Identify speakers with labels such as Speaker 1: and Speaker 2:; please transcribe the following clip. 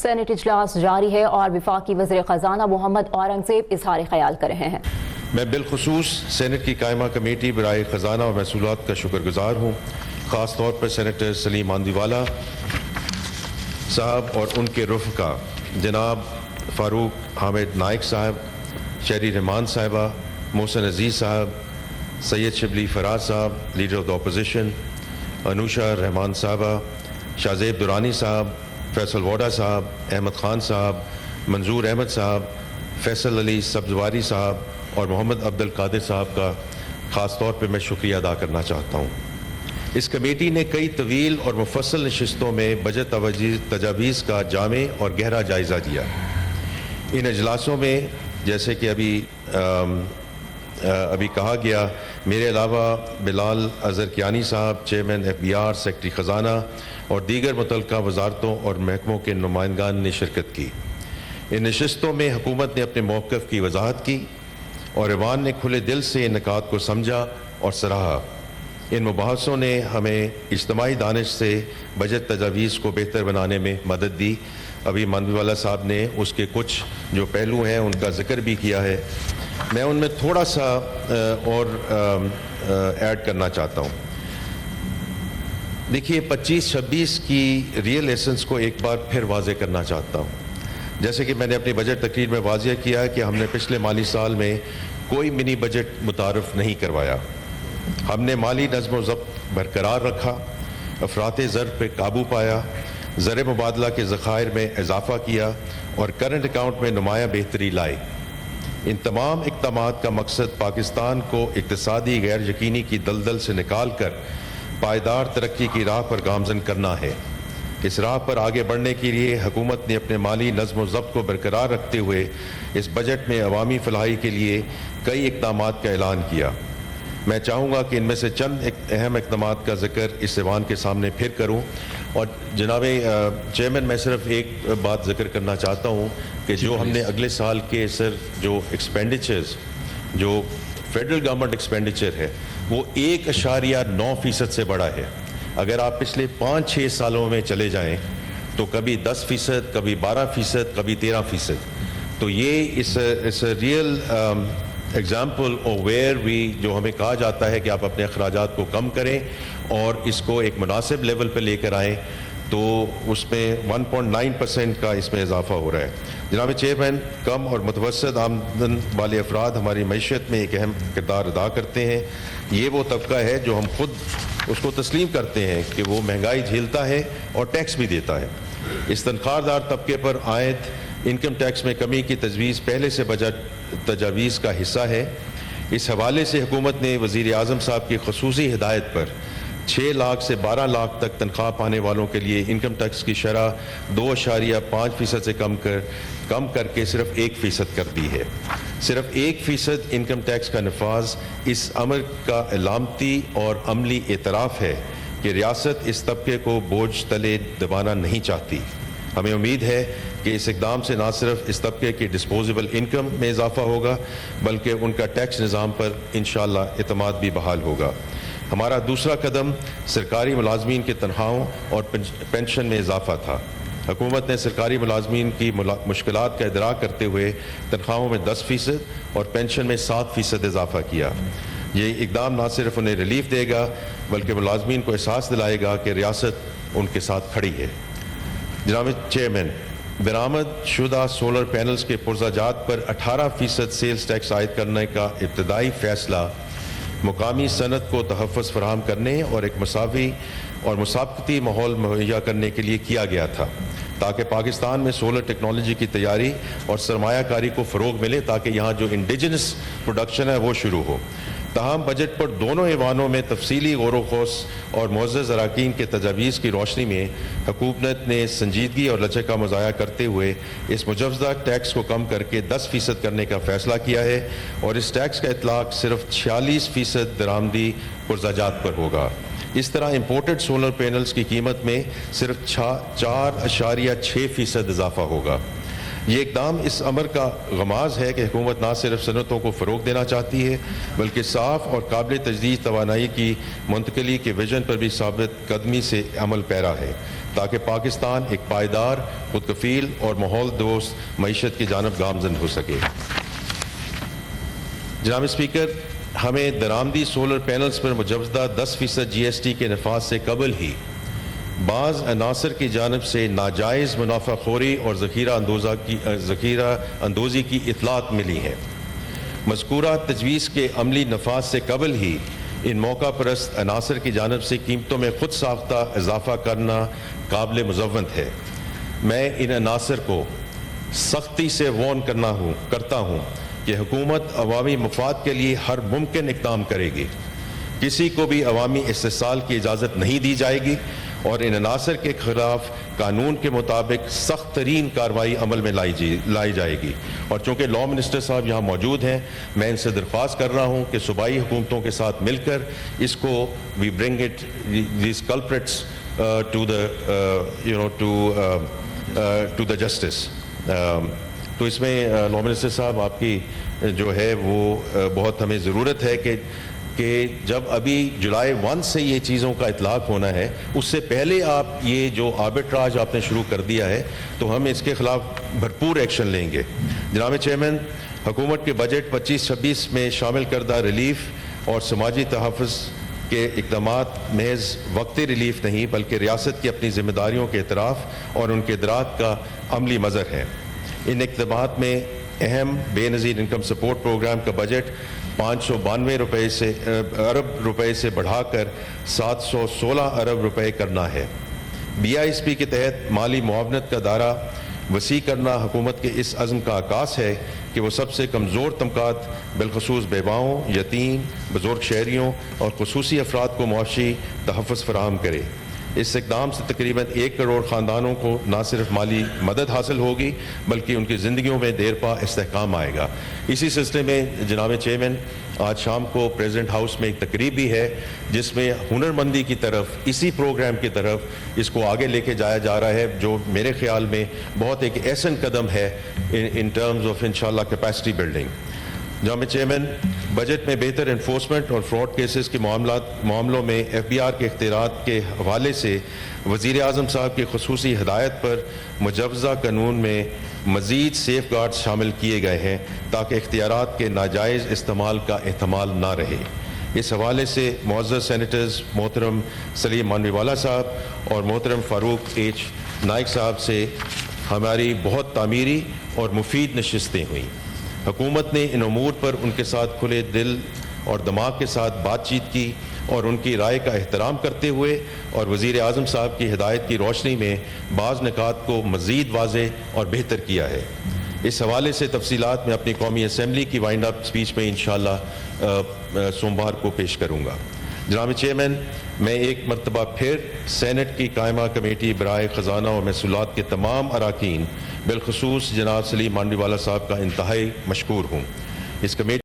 Speaker 1: Saint اجلاس جاری ہے اور وفاقی وزیر خزانہ محمد اورنگزیب اظہار خیال کر رہے ہیں۔
Speaker 2: میں بالخصوص سینٹ کی قائمہ کمیٹی برائے خزانہ اور محصولات کا شکر گزار ہوں، خاص طور پر سینیٹر سلیم آندیوالا صاحب اور ان کے رفقا جناب فاروق حامد نائک صاحب، شہری رحمان صاحبہ، محسن عزیز صاحب، سید شبلی فراز صاحب leader of the opposition, Anusha Rehman صاحبہ، شاہزیب درانی صاحب، فیصل ووڈا صاحب، احمد خان صاحب، منظور احمد صاحب، فیصل علی سبزواری صاحب اور محمد عبد القادر صاحب کا خاص طور پہ میں شکریہ ادا کرنا چاہتا ہوں۔ اس کمیٹی نے کئی طویل اور مفصل نشستوں میں بجٹ تجاویز کا جامع اور گہرا جائزہ دیا۔ ان اجلاسوں میں جیسے کہ ابھی کہا گیا، میرے علاوہ بلال اظہر کیانی صاحب، چیئرمین FBR، سیکرٹری خزانہ اور دیگر متعلقہ وزارتوں اور محکموں کے نمائندگان نے شرکت کی۔ ان نشستوں میں حکومت نے اپنے موقف کی وضاحت کی اور ایوان نے کھلے دل سے ان نکات کو سمجھا اور سراہا۔ ان مباحثوں نے ہمیں اجتماعی دانش سے بجٹ تجاویز کو بہتر بنانے میں مدد دی۔ ابھی ماندیوالا صاحب نے اس کے کچھ جو پہلو ہیں ان کا ذکر بھی کیا ہے، میں ان میں تھوڑا سا اور ایڈ کرنا چاہتا ہوں۔ دیکھیے 25-26 کی ریئل ایسنس کو ایک بار پھر واضح کرنا چاہتا ہوں۔ جیسے کہ میں نے اپنی بجٹ تقریر میں واضح کیا کہ ہم نے پچھلے مالی سال میں کوئی منی بجٹ متعارف نہیں کروایا۔ ہم نے مالی نظم و ضبط برقرار رکھا، افراط زر پہ قابو پایا، زر مبادلہ کے ذخائر میں اضافہ کیا اور کرنٹ اکاؤنٹ میں نمایاں بہتری لائی۔ ان تمام اقدامات کا مقصد پاکستان کو اقتصادی غیر یقینی کی دلدل سے نکال کر پائیدار ترقی کی راہ پر گامزن کرنا ہے۔ اس راہ پر آگے بڑھنے کے لیے حکومت نے اپنے مالی نظم و ضبط کو برقرار رکھتے ہوئے اس بجٹ میں عوامی فلاحی کے لیے کئی اقدامات کا اعلان کیا۔ میں چاہوں گا کہ ان میں سے چند اہم اقدامات کا ذکر اس ایوان کے سامنے پھر کروں۔ اور جناب چیئرمین، میں صرف ایک بات ذکر کرنا چاہتا ہوں کہ جو ہم نے اگلے سال کے جو ایکسپینڈیچرز جو فیڈرل گورنمنٹ ایکسپینڈیچر ہے وہ 1.9% سے بڑا ہے۔ اگر آپ پچھلے 5-6 سالوں میں چلے جائیں تو کبھی 10%، کبھی 12%، کبھی 13%۔ تو یہ اس real example of where we جو ہمیں کہا جاتا ہے کہ آپ اپنے اخراجات کو کم کریں اور اس کو ایک مناسب لیول پہ لے کر آئیں، تو اس میں 1.9% کا اس میں اضافہ ہو رہا ہے۔ جناب چیئرمین، کم اور متوسط آمدن والے افراد ہماری معیشت میں ایک اہم کردار ادا کرتے ہیں۔ یہ وہ طبقہ ہے جو ہم خود اس کو تسلیم کرتے ہیں کہ وہ مہنگائی جھیلتا ہے اور ٹیکس بھی دیتا ہے۔ اس تنخواہ دار طبقے پر عائد انکم ٹیکس میں کمی کی تجویز پہلے سے بجٹ تجاویز کا حصہ ہے۔ اس حوالے سے حکومت نے وزیر اعظم صاحب کی خصوصی ہدایت پر 6 لاکھ سے 12 لاکھ تک تنخواہ پانے والوں کے لیے انکم ٹیکس کی شرح 2.5% سے کم کر کے صرف 1% کر دی ہے۔ صرف 1% انکم ٹیکس کا نفاذ اس امر کا علامتی اور عملی اعتراف ہے کہ ریاست اس طبقے کو بوجھ تلے دبانا نہیں چاہتی۔ ہمیں امید ہے کہ اس اقدام سے نہ صرف اس طبقے کی ڈسپوزیبل انکم میں اضافہ ہوگا بلکہ ان کا ٹیکس نظام پر انشاءاللہ اعتماد بھی بحال ہوگا۔ ہمارا دوسرا قدم سرکاری ملازمین کی تنخواہوں اور پینشن میں اضافہ تھا۔ حکومت نے سرکاری ملازمین کی مشکلات کا ادراک کرتے ہوئے تنخواہوں میں 10% اور پینشن میں 7% اضافہ کیا۔ یہ اقدام نہ صرف انہیں ریلیف دے گا بلکہ ملازمین کو احساس دلائے گا کہ ریاست ان کے ساتھ کھڑی ہے۔ جناب چیئرمین، برآمد شدہ سولر پینلز کے پرزہ پر 18% سیلز ٹیکس عائد کرنے کا ابتدائی فیصلہ مقامی صنعت کو تحفظ فراہم کرنے اور ایک مساوی اور مسابقتی ماحول مہیا کرنے کے لیے کیا گیا تھا تاکہ پاکستان میں سولر ٹیکنالوجی کی تیاری اور سرمایہ کاری کو فروغ ملے، تاکہ یہاں جو انڈیجنس پروڈکشن ہے وہ شروع ہو۔ تاہم بجٹ پر دونوں ایوانوں میں تفصیلی غور و خوض اور معزز اراکین کے تجاویز کی روشنی میں حکومت نے سنجیدگی اور لچک کا مظاہرہ کرتے ہوئے اس مجوزہ ٹیکس کو کم کر کے 10% کرنے کا فیصلہ کیا ہے اور اس ٹیکس کا اطلاق صرف 46% درآمدی پرزہ پر ہوگا۔ اس طرح امپورٹڈ سولر پینلز کی قیمت میں صرف 4.6% اضافہ ہوگا۔ یہ اقدام اس امر کا غماز ہے کہ حکومت نہ صرف صنعتوں کو فروغ دینا چاہتی ہے بلکہ صاف اور قابل تجدید توانائی کی منتقلی کے ویژن پر بھی ثابت قدمی سے عمل پیرا ہے۔ تاکہ پاکستان ایک پائیدار، خود کفیل اور ماحول دوست معیشت کی جانب گامزن ہو سکے۔ جناب اسپیکر، ہمیں درآمدی سولر پینلز پر مجوزہ 10% GST کے نفاذ سے قبل ہی بعض عناصر کی جانب سے ناجائز منافع خوری اور ذخیرہ اندوزی کی اطلاعات ملی ہیں۔ مذکورہ تجویز کے عملی نفاذ سے قبل ہی ان موقع پرست عناصر کی جانب سے قیمتوں میں خود ساختہ اضافہ کرنا قابل مذمت ہے۔ میں ان عناصر کو سختی سے وارن کرتا ہوں کہ حکومت عوامی مفاد کے لیے ہر ممکن اقدام کرے گی، کسی کو بھی عوامی استحصال کی اجازت نہیں دی جائے گی اور ان عناصر کے خلاف قانون کے مطابق سخت ترین کارروائی عمل میں لائی جائے گی۔ اور چونکہ لا منسٹر صاحب یہاں موجود ہیں، میں ان سے درخواست کر رہا ہوں کہ صوبائی حکومتوں کے ساتھ مل کر اس کو we bring it these culprits to the justice. تو اس میں لا منسٹر صاحب آپ کی جو ہے وہ بہت ہمیں ضرورت ہے کہ جب ابھی جولائی 1 سے یہ چیزوں کا اطلاق ہونا ہے، اس سے پہلے آپ یہ جو آربٹراج آپ نے شروع کر دیا ہے تو ہم اس کے خلاف بھرپور ایکشن لیں گے۔ جناب چیئرمین، حکومت کے بجٹ 25-26 میں شامل کردہ ریلیف اور سماجی تحفظ کے اقدامات محض وقتی ریلیف نہیں بلکہ ریاست کی اپنی ذمہ داریوں کے اعتراف اور ان کے ادراک کا عملی مظہر ہے۔ ان اقدامات میں اہم بے نظیر انکم سپورٹ پروگرام کا بجٹ 592 ارب روپے سے بڑھا کر 716 ارب روپے کرنا ہے۔ BISP کے تحت مالی معاونت کا دائرہ وسیع کرنا حکومت کے اس عزم کا عکاس ہے کہ وہ سب سے کمزور طبقات بالخصوص بیواؤں، یتیم، بزرگ شہریوں اور خصوصی افراد کو معاشی تحفظ فراہم کرے۔ اس اقدام سے تقریباً 1 کروڑ خاندانوں کو نہ صرف مالی مدد حاصل ہوگی بلکہ ان کی زندگیوں میں دیر پا استحکام آئے گا۔ اسی سلسلے میں جناب چیئرمین، آج شام کو پریزیڈنٹ ہاؤس میں ایک تقریب بھی ہے جس میں ہنرمندی کی طرف، اسی پروگرام کی طرف اس کو آگے لے کے جایا جا رہا ہے، جو میرے خیال میں بہت ایک احسن قدم ہے ان ٹرمز آف انشاءاللہ کیپیسٹی بلڈنگ۔ جناب چیئرمین، بجٹ میں بہتر انفورسمنٹ اور فراڈ کیسز کے معاملوں میں FBI کے اختیارات کے حوالے سے وزیر اعظم صاحب کی خصوصی ہدایت پر مجوزہ قانون میں مزید سیف گارڈز شامل کیے گئے ہیں تاکہ اختیارات کے ناجائز استعمال کا احتمال نہ رہے۔ اس حوالے سے معزز سینیٹرز محترم سلیم مانوی والا صاحب اور محترم فاروق H نائک صاحب سے ہماری بہت تعمیری اور مفید نشستیں ہوئیں۔ حکومت نے ان امور پر ان کے ساتھ کھلے دل اور دماغ کے ساتھ بات چیت کی اور ان کی رائے کا احترام کرتے ہوئے اور وزیر اعظم صاحب کی ہدایت کی روشنی میں بعض نکات کو مزید واضح اور بہتر کیا ہے۔ اس حوالے سے تفصیلات میں اپنی قومی اسمبلی کی وائنڈ اپ اسپیچ میں انشاءاللہ سوموار کو پیش کروں گا۔ جناب چیئرمین، میں ایک مرتبہ پھر سینٹ کی قائمہ کمیٹی برائے خزانہ اور محصولات کے تمام اراکین بالخصوص جناب سلیم مانوی والا صاحب کا انتہائی مشکور ہوں۔ اس کمیٹی